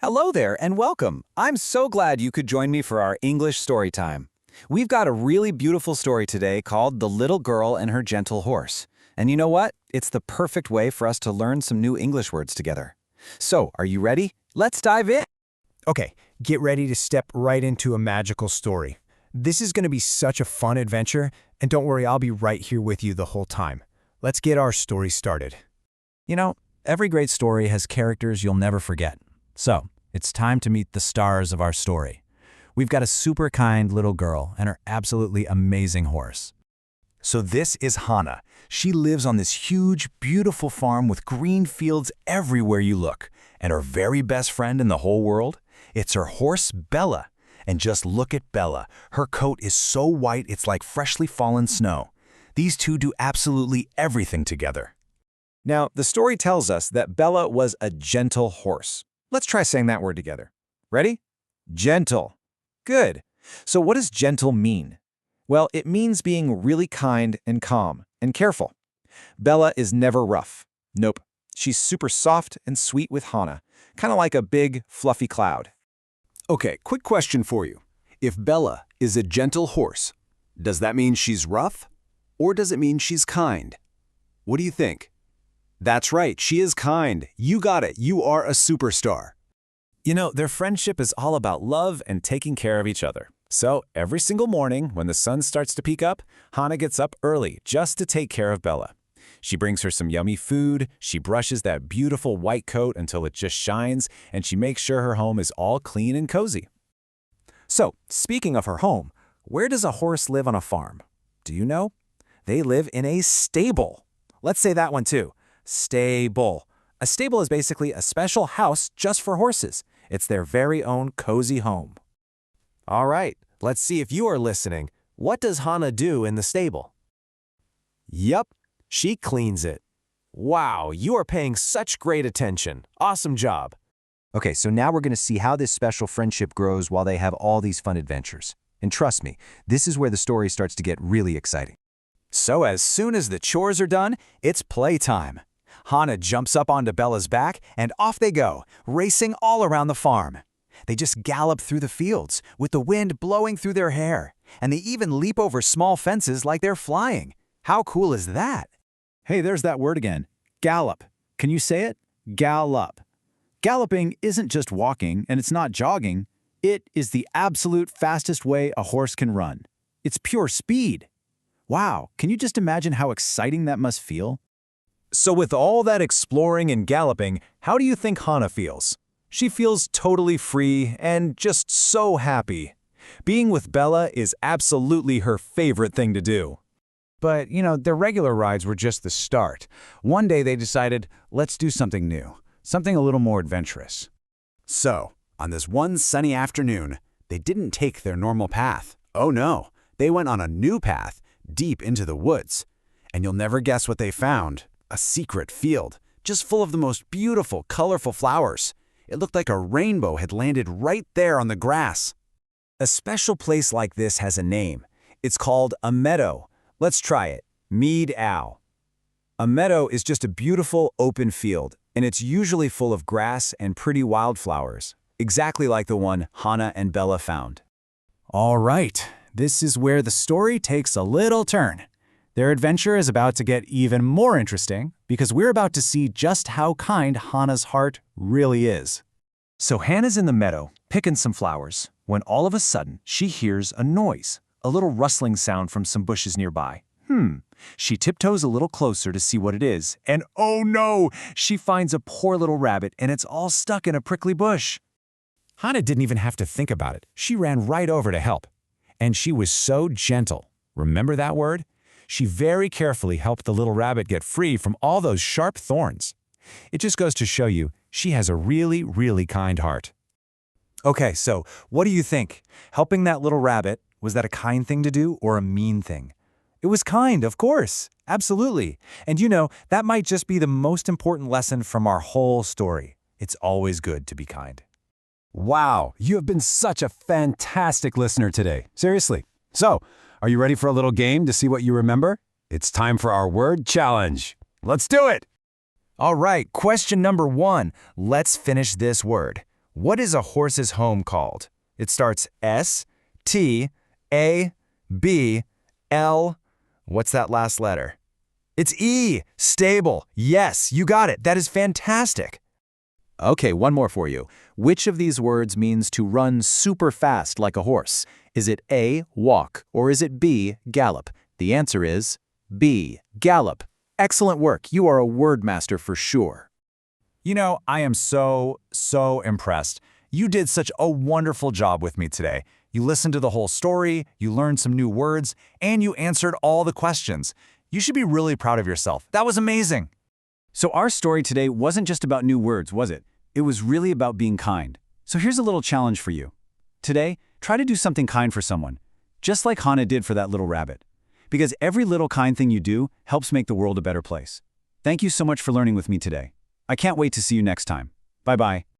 Hello there and welcome. I'm so glad you could join me for our English story time. We've got a really beautiful story today called The Little Girl and Her Gentle Horse. And you know what? It's the perfect way for us to learn some new English words together. So, are you ready? Let's dive in. Okay, get ready to step right into a magical story. This is going to be such a fun adventure, and don't worry, I'll be right here with you the whole time. Let's get our story started. You know, every great story has characters you'll never forget. So, it's time to meet the stars of our story. We've got a super kind little girl and her absolutely amazing horse. So this is Hannah. She lives on this huge, beautiful farm with green fields everywhere you look. And her very best friend in the whole world? It's her horse, Bella. And just look at Bella. Her coat is so white it's like freshly fallen snow. These two do absolutely everything together. Now, the story tells us that Bella was a gentle horse. Let's try saying that word together. Ready? Gentle. Good. So what does gentle mean? Well, it means being really kind and calm and careful. Bella is never rough. Nope. She's super soft and sweet with Hannah, kind of like a big, fluffy cloud. Okay, quick question for you. If Bella is a gentle horse, does that mean she's rough? Or does it mean she's kind? What do you think? That's right, she is kind. You got it. You are a superstar. You know, their friendship is all about love and taking care of each other. So every single morning when the sun starts to peek up, Hannah gets up early just to take care of Bella. She brings her some yummy food, she brushes that beautiful white coat until it just shines, and she makes sure her home is all clean and cozy. So, speaking of her home, where does a horse live on a farm? Do you know? They live in a stable. Let's say that one too. Stable. A stable is basically a special house just for horses. It's their very own cozy home. All right, let's see if you are listening. What does Hannah do in the stable? Yep, she cleans it. Wow, you are paying such great attention. Awesome job. Okay, so now we're going to see how this special friendship grows while they have all these fun adventures. And trust me, this is where the story starts to get really exciting. So as soon as the chores are done, it's playtime. Hannah jumps up onto Bella's back, and off they go, racing all around the farm. They just gallop through the fields, with the wind blowing through their hair, and they even leap over small fences like they're flying. How cool is that? Hey, there's that word again. Gallop. Can you say it? Gallop. Galloping isn't just walking, and it's not jogging. It is the absolute fastest way a horse can run. It's pure speed. Wow, can you just imagine how exciting that must feel? So with all that exploring and galloping, how do you think Hannah feels? She feels totally free and just so happy. Being with Bella is absolutely her favorite thing to do. But, you know, their regular rides were just the start. One day they decided, let's do something new, something a little more adventurous. So, on this one sunny afternoon, they didn't take their normal path. Oh no, they went on a new path, deep into the woods. And you'll never guess what they found. A secret field, just full of the most beautiful, colorful flowers. It looked like a rainbow had landed right there on the grass. A special place like this has a name. It's called a meadow. Let's try it. Mead-ow. A meadow is just a beautiful, open field, and it's usually full of grass and pretty wildflowers, exactly like the one Hannah and Bella found. All right, this is where the story takes a little turn. Their adventure is about to get even more interesting because we're about to see just how kind Hannah's heart really is. So Hannah's in the meadow, picking some flowers, when all of a sudden she hears a noise, a little rustling sound from some bushes nearby. She tiptoes a little closer to see what it is, and oh no, she finds a poor little rabbit and it's all stuck in a prickly bush. Hannah didn't even have to think about it. She ran right over to help. And she was so gentle. Remember that word? She very carefully helped the little rabbit get free from all those sharp thorns. It just goes to show you, she has a really, really kind heart. Okay, so what do you think? Helping that little rabbit, was that a kind thing to do or a mean thing? It was kind, of course. Absolutely. And you know, that might just be the most important lesson from our whole story. It's always good to be kind. Wow, you have been such a fantastic listener today. Seriously. So, are you ready for a little game to see what you remember? It's time for our word challenge. Let's do it! All right, question number 1. Let's finish this word. What is a horse's home called? It starts S, T, A, B, L. What's that last letter? It's E, stable. Yes, you got it. That is fantastic. Okay, one more for you. Which of these words means to run super fast like a horse? Is it A, walk, or is it B, gallop? The answer is B, gallop. Excellent work. You are a word master for sure. You know, I am so impressed. You did such a wonderful job with me today. You listened to the whole story, you learned some new words, and you answered all the questions. You should be really proud of yourself. That was amazing. So our story today wasn't just about new words, was it? It was really about being kind. So here's a little challenge for you. Today, try to do something kind for someone, just like Hannah did for that little rabbit. Because every little kind thing you do helps make the world a better place. Thank you so much for learning with me today. I can't wait to see you next time. Bye-bye.